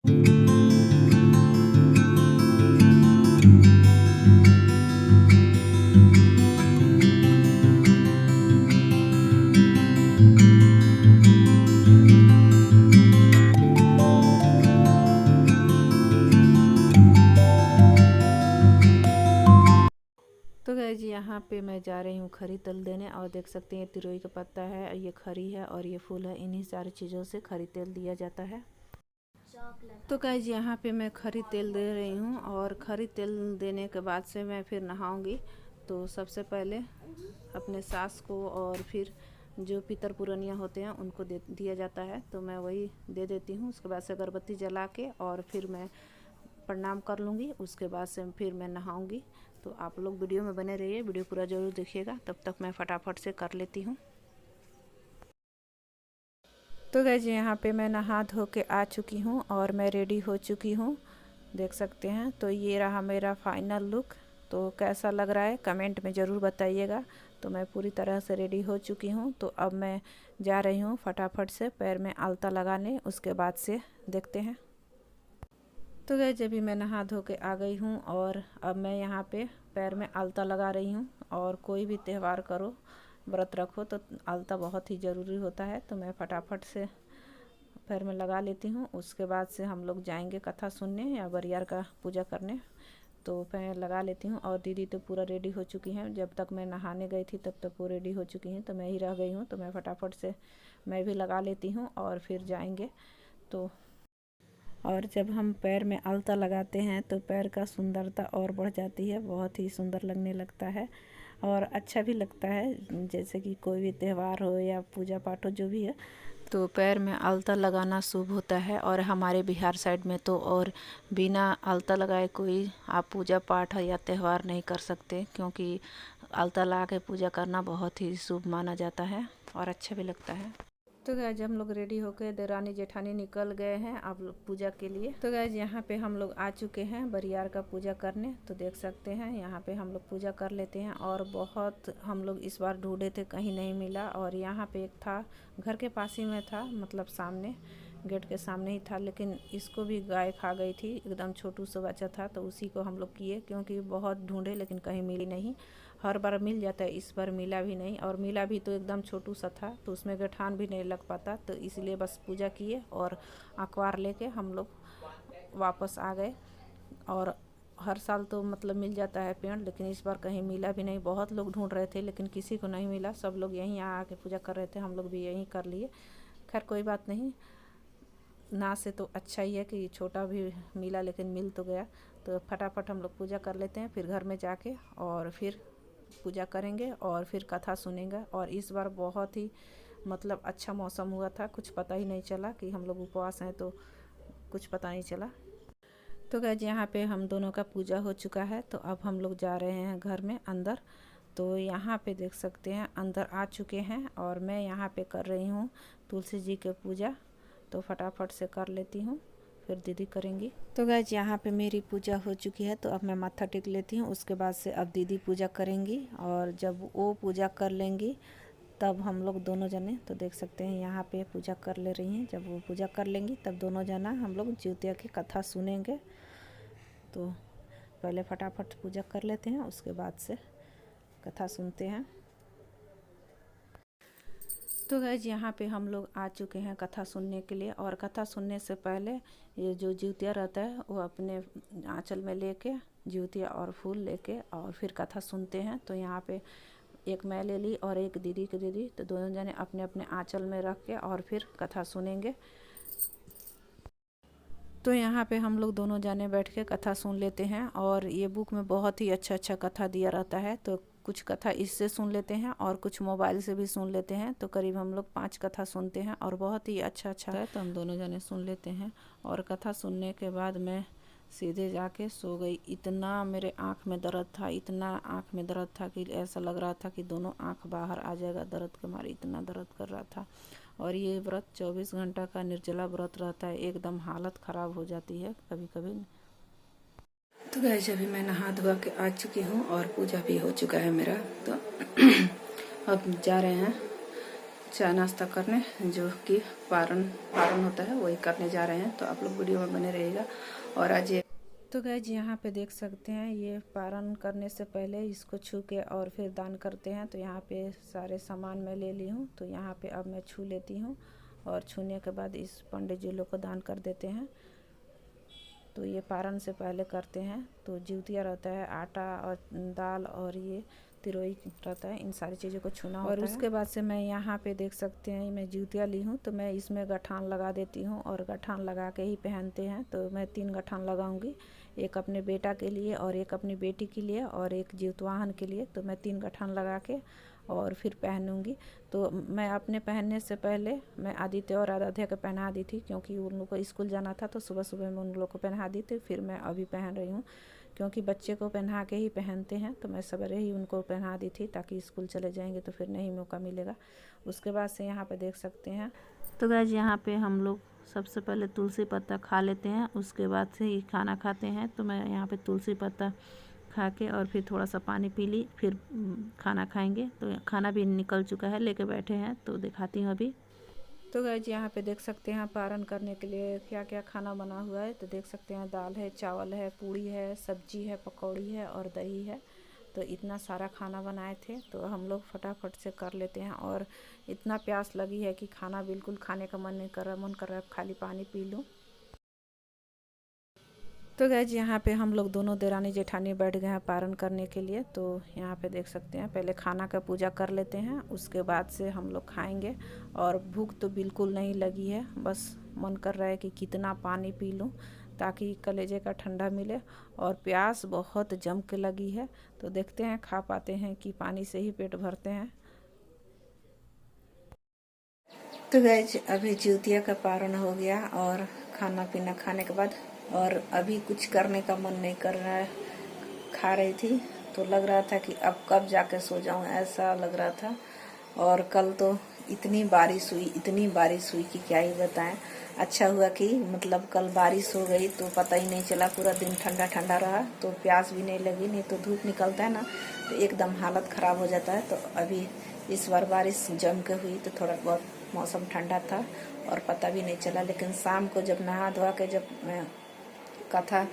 तो गाइस यहाँ पे मैं जा रही हूँ खरी तेल देने, और देख सकते हैं तिरोई का पत्ता है, ये खरी है और ये फूल है। इन्हीं सारी चीज़ों से खरी तेल दिया जाता है। तो गाइस यहाँ पे मैं खरी तेल दे रही हूँ, और खरी तेल देने के बाद से मैं फिर नहाऊंगी। तो सबसे पहले अपने सास को और फिर जो पितर पुरनिया होते हैं उनको दे दिया जाता है, तो मैं वही दे देती हूँ। उसके बाद से अगरबत्ती जला के और फिर मैं प्रणाम कर लूँगी। उसके बाद से फिर मैं नहाऊंगी। तो आप लोग वीडियो में बने रहिए, वीडियो पूरा ज़रूर देखिएगा। तब तक मैं फटाफट से कर लेती हूँ। तो गाइस यहाँ पे मैं नहा धो के आ चुकी हूँ और मैं रेडी हो चुकी हूँ, देख सकते हैं। तो ये रहा मेरा फाइनल लुक। तो कैसा लग रहा है कमेंट में ज़रूर बताइएगा। तो मैं पूरी तरह से रेडी हो चुकी हूँ। तो अब मैं जा रही हूँ फटाफट से पैर में आलता लगाने, उसके बाद से देखते हैं। तो गाइस अभी मैं नहा धो के आ गई हूँ, और अब मैं यहाँ पे पैर में आलता लगा रही हूँ। और कोई भी त्यौहार करो, व्रत रखो, तो आलता बहुत ही ज़रूरी होता है। तो मैं फटाफट से पैर में लगा लेती हूँ। उसके बाद से हम लोग जाएंगे कथा सुनने या बरियार का पूजा करने। तो पैर लगा लेती हूँ। और दीदी तो पूरा रेडी हो चुकी हैं, जब तक मैं नहाने गई थी तब तक वो रेडी हो चुकी हैं। तो मैं ही रह गई हूँ, तो मैं फटाफट से मैं भी लगा लेती हूँ और फिर जाएंगे। तो और जब हम पैर में आलता लगाते हैं तो पैर का सुंदरता और बढ़ जाती है, बहुत ही सुंदर लगने लगता है और अच्छा भी लगता है। जैसे कि कोई भी त्यौहार हो या पूजा पाठ हो, जो भी है, तो पैर में आलता लगाना शुभ होता है। और हमारे बिहार साइड में तो और बिना आलता लगाए कोई आप पूजा पाठ या त्यौहार नहीं कर सकते, क्योंकि आलता लगा के पूजा करना बहुत ही शुभ माना जाता है और अच्छा भी लगता है। तो गाइज हम लोग रेडी होकर देरानी जेठानी निकल गए हैं अब पूजा के लिए। तो गाइज यहाँ पे हम लोग आ चुके हैं बरियार का पूजा करने। तो देख सकते हैं यहाँ पे हम लोग पूजा कर लेते हैं। और बहुत हम लोग इस बार ढूंढे थे, कहीं नहीं मिला। और यहाँ पे एक था, घर के पास ही में था, मतलब सामने गेट के सामने ही था, लेकिन इसको भी गाय खा गई थी। एकदम छोटू सा बच्चा था, तो उसी को हम लोग किए, क्योंकि बहुत ढूंढे लेकिन कहीं मिली नहीं। हर बार मिल जाता है, इस बार मिला भी नहीं। और मिला भी तो एकदम छोटू सा था, तो उसमें गठान भी नहीं लग पाता। तो इसलिए बस पूजा किए और अखबार लेके हम लोग वापस आ गए। और हर साल तो मतलब मिल जाता है पेड़, लेकिन इस बार कहीं मिला भी नहीं। बहुत लोग ढूंढ रहे थे लेकिन किसी को नहीं मिला। सब लोग यहीं आके पूजा कर रहे थे, हम लोग भी यहीं कर लिए। खैर कोई बात नहीं, ना से तो अच्छा ही है कि छोटा भी मिला, लेकिन मिल तो गया। तो फटाफट हम लोग पूजा कर लेते हैं, फिर घर में जाके और फिर पूजा करेंगे और फिर कथा सुनेंगे। और इस बार बहुत ही मतलब अच्छा मौसम हुआ था, कुछ पता ही नहीं चला कि हम लोग उपवास हैं, तो कुछ पता नहीं चला। तो गाइस यहाँ पे हम दोनों का पूजा हो चुका है। तो अब हम लोग जा रहे हैं घर में अंदर। तो यहाँ पे देख सकते हैं अंदर आ चुके हैं, और मैं यहाँ पे कर रही हूँ तुलसी जी की पूजा। तो फटाफट से कर लेती हूँ, फिर दीदी करेंगी। तो गाइस यहाँ पे मेरी पूजा हो चुकी है, तो अब मैं माथा टेक लेती हूँ। उसके बाद से अब दीदी पूजा करेंगी, और जब वो पूजा कर लेंगी तब हम लोग दोनों जने, तो देख सकते हैं यहाँ पे पूजा कर ले रही हैं। जब वो पूजा कर लेंगी तब दोनों जना हम लोग जिउतिया की कथा सुनेंगे। तो पहले फटाफट पूजा कर लेते हैं, उसके बाद से कथा सुनते हैं। तो गाइज यहाँ पे हम लोग आ चुके हैं कथा सुनने के लिए। और कथा सुनने से पहले ये जो जिउतिया रहता है वो अपने आंचल में लेके जिउतिया और फूल लेके और फिर कथा सुनते हैं। तो यहाँ पे एक मैं ले ली और एक दीदी की दीदी, तो दोनों जने अपने अपने आंचल में रख के और फिर कथा सुनेंगे। तो यहाँ पे हम लोग दोनों जाने बैठ के कथा सुन लेते हैं। और ये बुक में बहुत ही अच्छा अच्छा कथा दिया रहता है, तो कुछ कथा इससे सुन लेते हैं और कुछ मोबाइल से भी सुन लेते हैं। तो करीब हम लोग 5 कथा सुनते हैं और बहुत ही अच्छा अच्छा है, तो हम दोनों जाने सुन लेते हैं। और कथा सुनने के बाद मैं सीधे जाके सो गई। इतना मेरे आँख में दर्द था, इतना आँख में दर्द था कि ऐसा लग रहा था कि दोनों आँख बाहर आ जाएगा, दर्द के मारे इतना दर्द कर रहा था। और ये व्रत 24 घंटा का निर्जला व्रत रहता है, एकदम हालत ख़राब हो जाती है कभी कभी। तो गाइस अभी मैं नहा धोवा के आ चुकी हूँ और पूजा भी हो चुका है मेरा। तो अब जा रहे हैं चाय नाश्ता करने, जो कि पारण होता है वही करने जा रहे हैं। तो आप लोग वीडियो में बने रहिएगा। और आज ये तो गाइस यहाँ पे देख सकते हैं, ये पारण करने से पहले इसको छू के और फिर दान करते हैं। तो यहाँ पे सारे सामान मैं ले ली हूँ। तो यहाँ पे अब मैं छू लेती हूँ और छूने के बाद इस पंडित जी लोग को दान कर देते हैं। तो ये पारण से पहले करते हैं। तो जिउतिया रहता है, आटा और दाल और ये तिरोई रहता है, इन सारी चीज़ों को छूना होता है। और उसके बाद से मैं यहाँ पे देख सकते हैं, मैं जिउतिया ली हूँ। तो मैं इसमें गठान लगा देती हूँ और गठान लगा के ही पहनते हैं। तो मैं 3 गठान लगाऊंगी, एक अपने बेटा के लिए और एक अपनी बेटी के लिए और एक जिउतवाहन के लिए। तो मैं 3 गठान लगा के और फिर पहनूंगी। तो मैं अपने पहनने से पहले मैं आदित्य और आराध्या को पहना दी थी, क्योंकि उन लोग को स्कूल जाना था। तो सुबह सुबह मैं उन लोग को पहना दी थी, फिर मैं अभी पहन रही हूँ, क्योंकि बच्चे को पहना के ही पहनते हैं। तो मैं सवेरे ही उनको पहना दी थी, ताकि स्कूल चले जाएंगे तो फिर नहीं मौका मिलेगा। उसके बाद से यहाँ पे देख सकते हैं। तो गाइस यहाँ पे हम लोग सबसे पहले तुलसी पत्ता खा लेते हैं, उसके बाद से ही खाना खाते हैं। तो मैं यहाँ पे तुलसी पत्ता खा के और फिर थोड़ा सा पानी पी ली, फिर खाना खाएंगे। तो खाना भी निकल चुका है, लेके बैठे हैं, तो दिखाती हूँ अभी। तो गाइस यहाँ पे देख सकते हैं पारण करने के लिए क्या क्या खाना बना हुआ है। तो देख सकते हैं दाल है, चावल है, पूड़ी है, सब्जी है, पकौड़ी है और दही है। तो इतना सारा खाना बनाए थे। तो हम लोग फटाफट से कर लेते हैं। और इतना प्यास लगी है कि खाना बिल्कुल खाने का मन नहीं कर रहा, मन कर रहा है खाली पानी पी लूँ। तो गाइस यहाँ पे हम लोग दोनों देरानी जेठानी बैठ गए हैं पारण करने के लिए। तो यहाँ पे देख सकते हैं, पहले खाना का पूजा कर लेते हैं, उसके बाद से हम लोग खाएंगे। और भूख तो बिल्कुल नहीं लगी है, बस मन कर रहा है कि कितना पानी पी लूँ ताकि कलेजे का ठंडा मिले। और प्यास बहुत जम के लगी है। तो देखते हैं खा पाते हैं कि पानी से ही पेट भरते हैं। तो गाइस अभी जिउतिया का पारण हो गया और खाना पीना खाने के बाद, और अभी कुछ करने का मन नहीं कर रहा है। खा रही थी तो लग रहा था कि अब कब जाके सो जाऊं, ऐसा लग रहा था। और कल तो इतनी बारिश हुई कि क्या ही बताएं। अच्छा हुआ कि मतलब कल बारिश हो गई तो पता ही नहीं चला, पूरा दिन ठंडा ठंडा रहा, तो प्यास भी नहीं लगी। नहीं तो धूप निकलता है ना तो एकदम हालत ख़राब हो जाता है। तो अभी इस बार बारिश जम के हुई तो थोड़ा बहुत मौसम ठंडा था और पता भी नहीं चला। लेकिन शाम को जब नहा धोआ के जब मैं कथा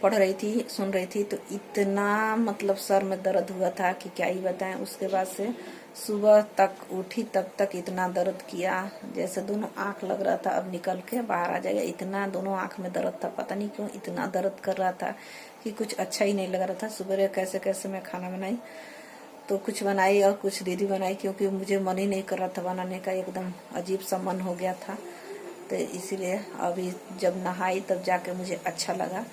पढ़ रही थी, सुन रही थी, तो इतना मतलब सर में दर्द हुआ था कि क्या ही बताएं। उसके बाद से सुबह तक उठी तब तक इतना दर्द किया, जैसे दोनों आँख लग रहा था अब निकल के बाहर आ जाएगा। इतना दोनों आँख में दर्द था, पता नहीं क्यों इतना दर्द कर रहा था कि कुछ अच्छा ही नहीं लग रहा था। सुबह कैसे कैसे मैं खाना बनाई, तो कुछ बनाई और कुछ दीदी बनाई, क्योंकि मुझे मन ही नहीं कर रहा था बनाने का, एकदम अजीब सा मन हो गया था। तो इसीलिए अभी जब नहाई तब जाके मुझे अच्छा लगा।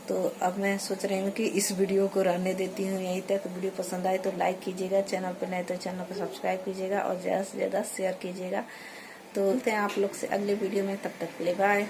तो अब मैं सोच रही हूँ कि इस वीडियो को रहने देती हूँ यहीं तक। वीडियो पसंद आए तो लाइक कीजिएगा, चैनल पर नए तो चैनल को सब्सक्राइब कीजिएगा और ज़्यादा से ज़्यादा शेयर कीजिएगा। तो मिलते हैं आप लोग से अगले वीडियो में, तब तक के लिए बाय।